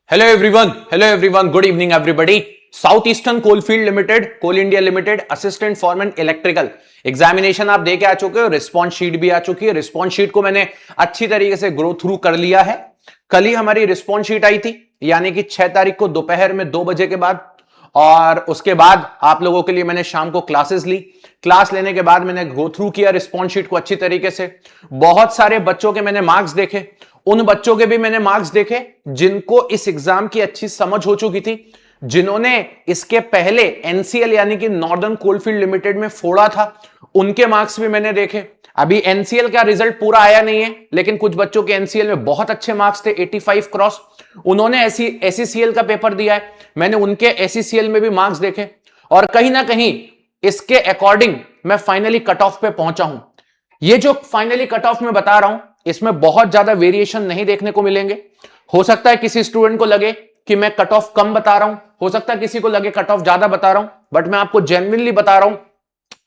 Hello everyone, good evening everybody. South eastern coalfield limited, coal India limited, assistant foreman electrical examination आप देके आ चुके हो। Response sheet भी आ चुकी है। रिस्पॉन्स शीट को मैंने अच्छी तरीके से ग्रो थ्रू कर लिया है। कल ही हमारी रिस्पॉन्स शीट आई थी, यानी कि 6 तारीख को दोपहर में 2 बजे के बाद, और उसके बाद आप लोगों के लिए मैंने शाम को क्लासेस ली। क्लास लेने के बाद मैंने गो थ्रू किया रिस्पॉन्स शीट को अच्छी तरीके से। बहुत सारे बच्चों के मैंने मार्क्स देखे, उन बच्चों के भी मैंने मार्क्स देखे जिनको इस एग्जाम की अच्छी समझ हो चुकी थी, जिन्होंने इसके पहले एनसीएल यानी कि नॉर्दर्न कोलफील्ड लिमिटेड में फोड़ा था, उनके मार्क्स भी मैंने देखे। अभी एनसीएल का रिजल्ट पूरा आया नहीं है, लेकिन कुछ बच्चों के एनसीएल में बहुत अच्छे मार्क्स थे, 85 क्रॉस। उन्होंने एसईसीएल का पेपर दिया है, मैंने उनके एसईसीएल में भी मार्क्स देखे, और कहीं ना कहीं इसके अकॉर्डिंग मैं फाइनली कट ऑफ पे पहुंचा हूं। ये जो फाइनली कट ऑफ में बता रहा हूं, इसमें बहुत ज्यादा वेरिएशन नहीं देखने को मिलेंगे। हो सकता है किसी स्टूडेंट को लगे कि मैं कट ऑफ कम बता रहा हूं, हो सकता है किसी को लगे कट ऑफ ज्यादा बता रहा हूं, बट मैं आपको जेन्युइनली बता रहा हूं,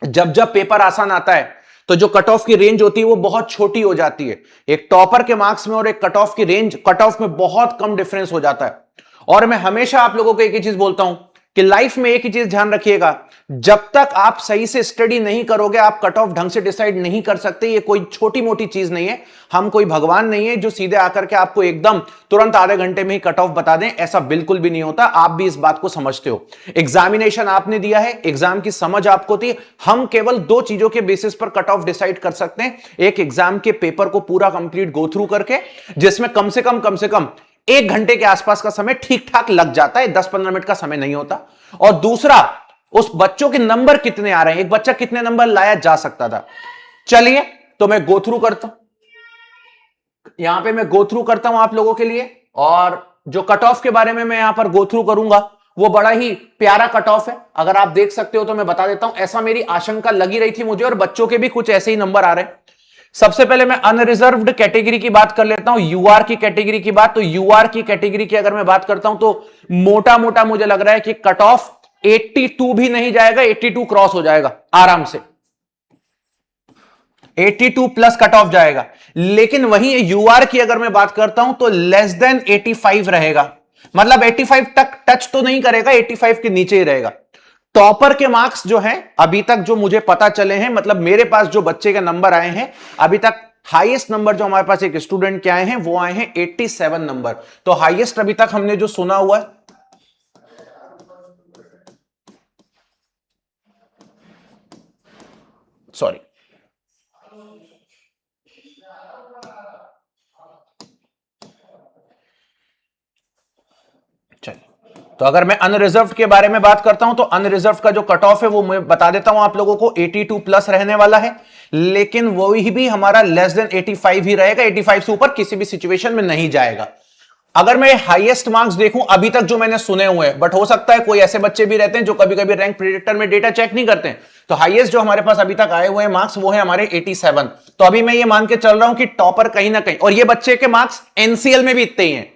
जब जब पेपर आसान आता है तो जो कट ऑफ की रेंज होती है वो बहुत छोटी हो जाती है। एक टॉपर के मार्क्स में और एक कट ऑफ की रेंज, कट ऑफ में बहुत कम डिफरेंस हो जाता है। और मैं हमेशा आप लोगों को एक ही चीज बोलता हूं कि लाइफ में एक ही चीज ध्यान रखिएगा, जब तक आप सही से स्टडी नहीं करोगे आप कट ऑफ ढंग से डिसाइड नहीं कर सकते। ये कोई छोटी मोटी चीज नहीं है, हम कोई भगवान नहीं है जो सीधे आकर के आपको एकदम तुरंत आधे घंटे में ही कट ऑफ बता दें, ऐसा बिल्कुल भी नहीं होता। आप भी इस बात को समझते हो। एग्जामिनेशन आपने दिया है, एग्जाम की समझ आपको थी, हम केवल 2 चीजों के बेसिस पर कट ऑफ डिसाइड कर सकते हैं। एक एग्जाम के पेपर को पूरा कंप्लीट गो थ्रू करके, जिसमें कम से कम 1 घंटे के आसपास का समय ठीक ठाक लग जाता है, 10-15 मिनट का समय नहीं होता। और दूसरा, उस बच्चों के नंबर कितने आ रहे हैं, एक बच्चा कितने नंबर लाया जा सकता था। चलिए तो मैं गो थ्रू करता हूं, यहां पे मैं गो थ्रू करता हूं आप लोगों के लिए। और जो कट ऑफ के बारे में मैं यहां पर गो थ्रू करूंगा वो बड़ा ही प्यारा कट ऑफ है। अगर आप देख सकते हो तो मैं बता देता हूं, ऐसा मेरी आशंका लगी रही थी मुझे, और बच्चों के भी कुछ ऐसे ही नंबर आ रहे हैं। सबसे पहले मैं अनरिजर्व्ड कैटेगरी की बात कर लेता हूं, यूआर की कैटेगरी की बात। तो यूआर की कैटेगरी की अगर मैं बात करता हूं तो मोटा मोटा मुझे लग रहा है कि कट ऑफ 82 भी नहीं जाएगा, 82 क्रॉस हो जाएगा आराम से, 82 प्लस कट ऑफ जाएगा। लेकिन वहीं यूआर की अगर मैं बात करता हूं तो लेस देन 85 रहेगा, मतलब 85 तक टच तो नहीं करेगा, 85 के नीचे ही रहेगा। टॉपर के मार्क्स जो हैं अभी तक जो मुझे पता चले हैं, मतलब मेरे पास जो बच्चे के नंबर आए हैं अभी तक, हाईएस्ट नंबर जो हमारे पास एक स्टूडेंट के आए हैं वो आए हैं 87 नंबर। तो हाईएस्ट अभी तक हमने जो सुना हुआ है, सॉरी, चलिए तो अगर मैं अनरिजर्व्ड के बारे में बात करता हूं तो अनरिजर्व्ड का जो कट ऑफ है वो मैं बता देता हूं आप लोगों को, 82 प्लस रहने वाला है। लेकिन वही भी हमारा लेस देन 85 ही रहेगा, 85 से ऊपर किसी भी सिचुएशन में नहीं जाएगा। अगर मैं हाईएस्ट मार्क्स देखूं अभी तक जो मैंने सुने हुए हैं, बट हो सकता है कोई ऐसे बच्चे भी रहते हैं जो कभी कभी रैंक प्रेडिक्टर में डेटा चेक नहीं करते हैं, तो हाईएस्ट जो हमारे पास अभी तक आए हुए हैं मार्क्स वो है हमारे 87। तो अभी मैं ये मान के चल रहा हूं कि टॉपर कहीं ना कहीं, और ये बच्चे के मार्क्स एनसीएल में भी इतने ही हैं,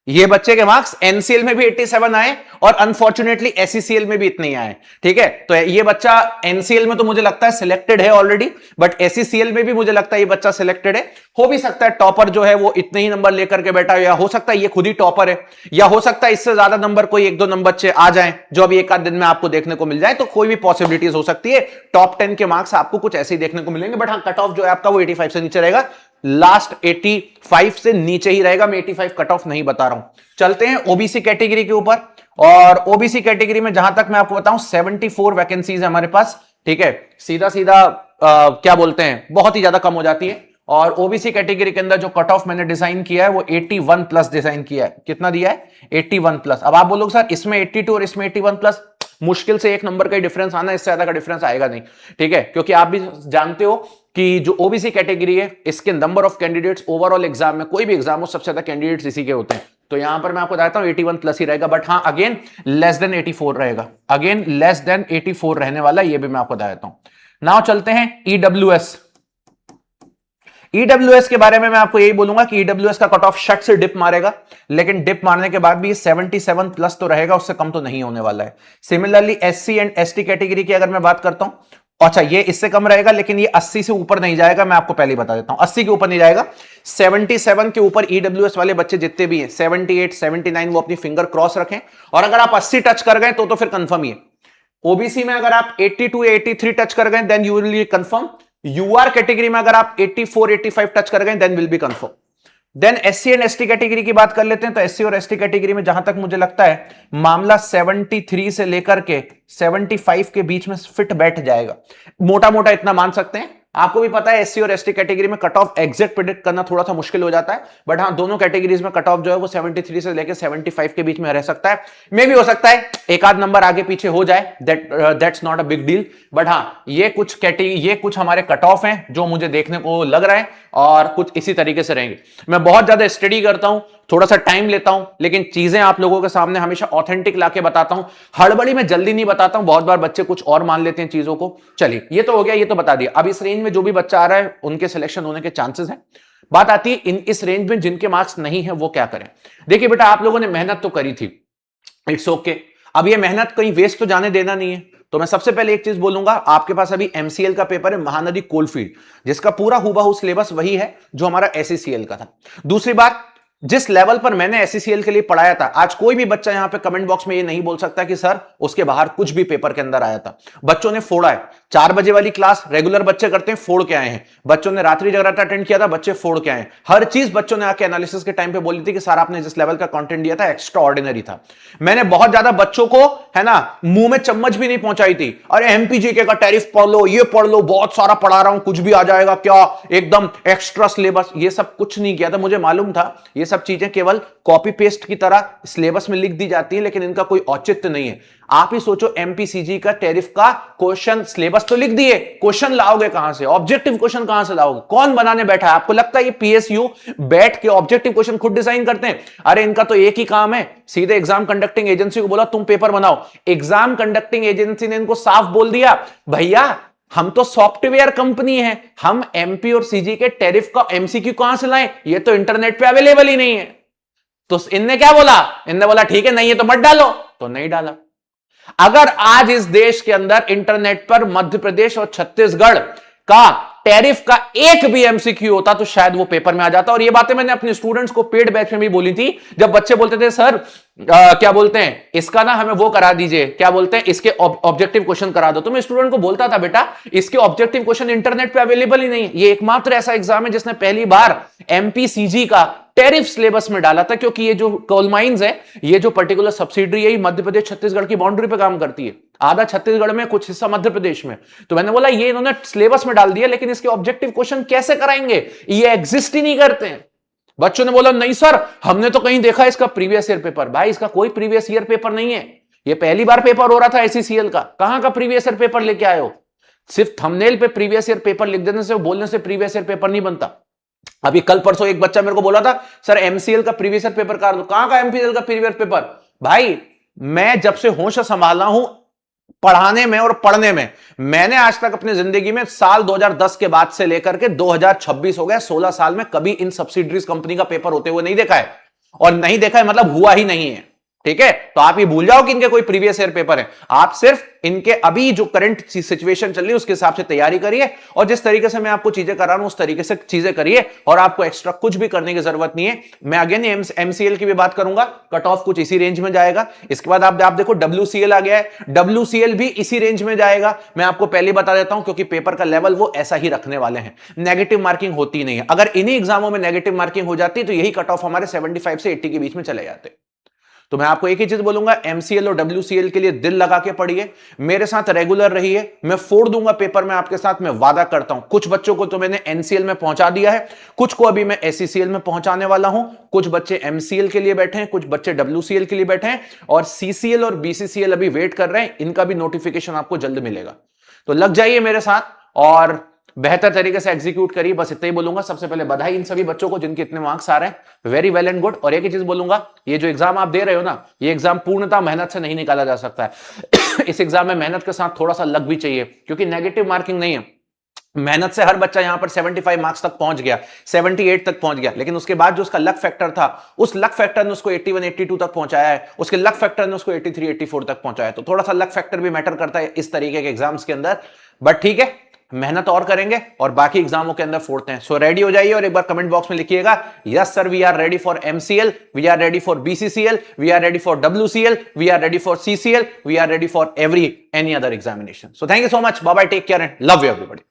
ये बच्चे के मार्क्स एनसीएल में भी 87 आए और अनफॉर्चुनेटली एसईसीएल में भी इतने ही आए। ठीक है, तो ये बच्चा एनसीएल में तो मुझे लगता है सिलेक्टेड है ऑलरेडी, बट एसईसीएल में भी मुझे लगता है ये बच्चा सिलेक्टेड है। हो भी सकता है टॉपर जो है वो इतने ही नंबर लेकर के बैठा है, या हो सकता है ये खुद ही टॉपर है, या हो सकता है इससे ज्यादा नंबर कोई 1-2 नंबर बच्चे आ जाएं जो अभी एक आध दिन में आपको देखने को मिल जाए। तो कोई भी पॉसिबिलिटीज हो सकती है। टॉप 10 के मार्क्स आपको कुछ ऐसे ही देखने को मिलेंगे, बट हाँ कट ऑफ जो है आपका वो 85 से नीचे रहेगा, लास्ट 85 से नीचे ही रहेगा। मैं 85 कट ऑफ नहीं बता रहा हूं। चलते हैं ओबीसी कैटेगरी के ऊपर, और ओबीसी कैटेगरी में जहां तक मैं आपको बताऊं 74 वैकेंसीज है हमारे पास। ठीक है, सीधा सीधा क्या बोलते हैं, बहुत ही ज्यादा कम हो जाती है। और ओबीसी कैटेगरी के अंदर जो कट ऑफ मैंने डिजाइन किया है वो 81 प्लस डिजाइन किया है। कितना दिया है? 81 प्लस। अब आप बोलोगे सर इसमें 82 और इसमें 81 प्लस, मुश्किल से 1 नंबर का डिफरेंस आना, इससे ज्यादा का डिफरेंस आएगा नहीं। ठीक है, क्योंकि आप भी जानते हो कि जो ओबीसी कैटेगरी है इसके number of candidates overall exam में, कोई भी एग्जाम हो, सबसे ज्यादा कैंडिडेट्स इसी के होते हैं। तो यहां पर मैं आपको बताता हूं 81 प्लस ही रहेगा, बट हाँ अगेन लेस देन 84 रहेगा, अगेन लेस देन 84 रहने वाला, ये भी मैं आपको बता देता हूं। नाउ चलते हैं ईडब्ल्यूएस। ईडब्ल्यूएस के बारे में मैं आपको यही बोलूंगा कि ईडब्ल्यूएस का कट ऑफ शट से डिप मारेगा, लेकिन डिप मारने के बाद भी 77 प्लस तो रहेगा, उससे कम तो नहीं होने वाला है। Similarly SC and ST category की अगर मैं बात करता हूं, अच्छा ये इससे कम रहेगा, लेकिन ये 80 से ऊपर नहीं जाएगा, मैं आपको पहले ही बता देता हूं, 80 के ऊपर नहीं जाएगा। 77 के ऊपर ईडब्ल्यूएस वाले बच्चे जितने भी हैं, 78 79, वो अपनी फिंगर क्रॉस रखें। और अगर आप 80 टच कर गए तो फिर कंफर्म ही है। ओबीसी में अगर आप 82 या 83 टच कर गए then you will be confirm. UR category में अगर आप 84 85 टच कर गए then will be confirm. Then SC and ST category की बात कर लेते हैं। तो एससी और एसटी कैटेगरी में जहां तक मुझे लगता है मामला 73 से लेकर के 75 के बीच में फिट बैठ जाएगा, मोटा मोटा इतना मान सकते हैं। आपको भी पता है एससी और एसटी कैटेगरी में कट ऑफ एग्जैक्ट प्रेडिक्ट करना थोड़ा सा मुश्किल हो जाता है, बट हाँ दोनों कैटेगरीज में कट ऑफ जो है वो 73 से लेकर 75 के बीच में रह सकता है। मे भी हो सकता है एक आध नंबर आगे पीछे हो जाए, that's not a big deal, but हाँ ये कुछ हमारे कट ऑफ हैं जो मुझे देखने को लग रहा है, और कुछ इसी तरीके से रहेंगे। मैं बहुत ज्यादा स्टडी करता हूं, थोड़ा सा टाइम लेता हूं, लेकिन चीजें आप लोगों के सामने हमेशा ऑथेंटिक लाके बताता हूं। हड़बड़ी में जल्दी नहीं बताता हूं, बहुत बार बच्चे कुछ और मान लेते हैं चीजों को। चलिए ये तो हो गया, ये तो बता दिया। अब इस रेंज में जो भी बच्चा आ रहा है उनके सिलेक्शन होने के चांसेस हैं। बात आती है इस रेंज में जिनके मार्क्स नहीं है वो क्या करें। देखिए बेटा, आप लोगों ने मेहनत तो करी थी, इट्स ओके। अब ये मेहनत कहीं वेस्ट तो जाने देना नहीं है। तो मैं सबसे पहले एक चीज बोलूंगा, आपके पास अभी एमसीएल का पेपर है, महानदी कोलफील्ड, जिसका पूरा हुबहू सिलेबस वही है जो हमारा एससीसीएल का था। दूसरी बात, जिस लेवल पर मैंने एससीसीएल के लिए पढ़ाया था, आज कोई भी बच्चा यहां पे कमेंट बॉक्स में ये नहीं बोल सकता कि सर उसके बाहर कुछ भी पेपर के अंदर आया था। बच्चों ने फोड़ा है। 4 बजे वाली क्लास रेगुलर बच्चे करते हैं, फोड़ के आए हैं। बच्चों ने रात्रि जगराता अटेंड किया था, बच्चे फोड़ के आए हैं। हर चीज बच्चों ने आके एनालिसिस के टाइम पे बोली थी कि सर आपने जिस लेवल का कंटेंट दिया था एक्स्ट्रा ऑर्डिनरी था। मैंने बहुत ज्यादा बच्चों को है ना मुंह में चम्मच भी नहीं पहुंचाई थी, अरे एमपीजीके का टैरिफ पढ़ लो, ये पढ़ लो, बहुत सारा पढ़ा रहा हूं, कुछ भी आ जाएगा क्या, एकदम एक्स्ट्रा सिलेबस, ये सब कुछ नहीं किया था। मुझे मालूम था ये सब चीजें केवल कॉपी पेस्ट की तरह सिलेबस में लिख दी जाती है, लेकिन इनका कोई औचित्य नहीं है। आप ही सोचो, एमपीसीजी का टैरिफ का क्वेश्चन सिलेबस तो लिख दिए, क्वेश्चन लाओगे कहां से, ऑब्जेक्टिव क्वेश्चन कहां से लाओगे, कौन बनाने बैठा है? आपको लगता है ये पीएसयू बैठ के ऑब्जेक्टिव क्वेश्चन खुद डिजाइन करते हैं? अरे इनका तो एक ही काम है, सीधे एग्जाम कंडक्टिंग एजेंसी को बोला तुम पेपर बनाओ। एग्जाम कंडक्टिंग एजेंसी ने इनको साफ बोल दिया, भैया हम तो सॉफ्टवेयर कंपनी है, हम एमपी और सीजी के टैरिफ का एमसीक्यू कहां से लाएं, ये तो इंटरनेट पे अवेलेबल ही नहीं है। तो इनने क्या बोला? इनने बोला ठीक है नहीं है तो मत डालो, तो नहीं डाला। अगर आज इस देश के अंदर इंटरनेट पर मध्य प्रदेश और छत्तीसगढ़ का टैरिफ का एक भी एमसीक्यू होता तो शायद वो पेपर में आ जाता। और ये बातें मैंने अपने स्टूडेंट्स को पेड बैच में भी बोली थी, जब बच्चे बोलते थे सर क्या बोलते हैं इसका ना हमें वो करा दीजिए, क्या बोलते हैं इसके ऑब्जेक्टिव क्वेश्चन करा दो। तो मैं स्टूडेंट को बोलता था बेटा इसके ऑब्जेक्टिव क्वेश्चन इंटरनेट पे अवेलेबल ही नहीं है। ये एकमात्र ऐसा एग्जाम है जिसने पहली बार एमपीसीजी का टैरिफ सिलेबस में डाला था, क्योंकि ये जो कोल माइंस है, ये जो पर्टिकुलर सब्सिडरी है, मध्य प्रदेश छत्तीसगढ़ की बाउंड्री पे काम करती है, आधा छत्तीसगढ़ में, कुछ हिस्सा मध्य प्रदेश में। तो मैंने बोला ये इन्होंने सिलेबस में डाल दिया, लेकिन इसके ऑब्जेक्टिव क्वेश्चन कैसे कराएंगे, ये एग्जिस्ट ही नहीं करते हैं। बच्चों ने बोला नहीं सर हमने तो कहीं देखा इसका प्रीवियस ईयर पेपर। भाई इसका कोई प्रीवियस ईयर पेपर नहीं है, ये पहली बार पेपर हो रहा था एससीसीएल का, कहां का प्रीवियस ईयर पेपर लेके आए हो? सिर्फ थंबनेल पे प्रीवियस ईयर पेपर लिख देने से, बोलने से प्रीवियस ईयर पेपर नहीं बनता। अभी कल परसों एक बच्चा मेरे को बोला था सर एमसीएल का प्रीवियस ईयर पेपर कर दो। कहां का एमसीएल का प्रीवियस पेपर? भाई मैं जब से होश संभाला हूं पढ़ाने में और पढ़ने में, मैंने आज तक अपनी जिंदगी में साल 2010 के बाद से लेकर के 2026 हो गया, 16 साल में कभी इन सब्सिडरीज कंपनी का पेपर होते हुए नहीं देखा है। और नहीं देखा है मतलब हुआ ही नहीं है, ठीक है? तो आप ये भूल जाओ कि इनके कोई प्रीवियस ईयर पेपर है। आप सिर्फ इनके अभी जो करंट सिचुएशन चल रही है उसके हिसाब से तैयारी करिए, और जिस तरीके से मैं आपको चीजें करा रहा हूं उस तरीके से चीजें करिए, और आपको एक्स्ट्रा कुछ भी करने की जरूरत नहीं है। मैं अगेन एमसीएल की भी बात करूंगा, कट ऑफ कुछ इसी रेंज में जाएगा। इसके बाद आप देखो डब्ल्यूसीएल आ गया है, डब्ल्यूसीएल भी इसी रेंज में जाएगा। मैं आपको पहले बता देता हूं, क्योंकि पेपर का लेवल वो ऐसा ही रखने वाले हैं, नेगेटिव मार्किंग होती नहीं है। अगर इन्हीं एग्जामों में नेगेटिव मार्किंग हो जाती तो यही कट ऑफ हमारे 75 से 80 के बीच में चले जाते। तो मैं आपको एक ही चीज बोलूंगा, एमसीएल और डब्ल्यूसीएल के लिए दिल लगा के पढ़िए, मेरे साथ रेगुलर रहिए, मैं फोड़ दूंगा पेपर में आपके साथ, मैं वादा करता हूं। कुछ बच्चों को तो मैंने एनसीएल में पहुंचा दिया है, कुछ को अभी मैं एससीसीएल में पहुंचाने वाला हूं, कुछ बच्चे एमसीएल के लिए बैठे हैं, कुछ बच्चे डब्ल्यूसीएल के लिए बैठे हैं, और सीसीएल और बीसीसीएल अभी वेट कर रहे हैं, इनका भी नोटिफिकेशन आपको जल्द मिलेगा। तो लग जाइए मेरे साथ और बेहतर तरीके से एग्जीक्यूट करिए, बस इतना ही बोलूंगा। सबसे पहले बधाई इन सभी बच्चों को जिनके इतने मार्क्स आ रहे हैं, वेरी वेल एंड गुड। और एक ही चीज बोलूंगा, ये जो एग्जाम आप दे रहे हो ना, ये एग्जाम पूर्णतः मेहनत से नहीं निकाला जा सकता है। इस एग्जाम में मेहनत के साथ थोड़ा सा लक भी चाहिए, क्योंकि नेगेटिव मार्किंग नहीं है, मेहनत से हर बच्चा यहां पर 75 मार्क्स तक पहुंच गया, 78 तक पहुंच गया, लेकिन उसके बाद जो उसका लक फैक्टर था, उस लक फैक्टर ने उसको 81 82 तक पहुंचाया है, उसके लक फैक्टर ने उसको 83 84 तक पहुंचाया है। तो थोड़ा सा लक फैक्टर भी मैटर करता है इस तरीके के एग्जाम्स के अंदर, बट ठीक है, मेहनत और करेंगे और बाकी एग्जामों के अंदर फोड़ते हैं। सो रेडी हो जाइए और एक बार कमेंट बॉक्स में लिखिएगा, yes sir we are ready for MCL, we are ready for BCCL, we are ready for WCL, we are ready for CCL, we are ready for every any other examination. So thank you so much, bye bye, take care and love you everybody.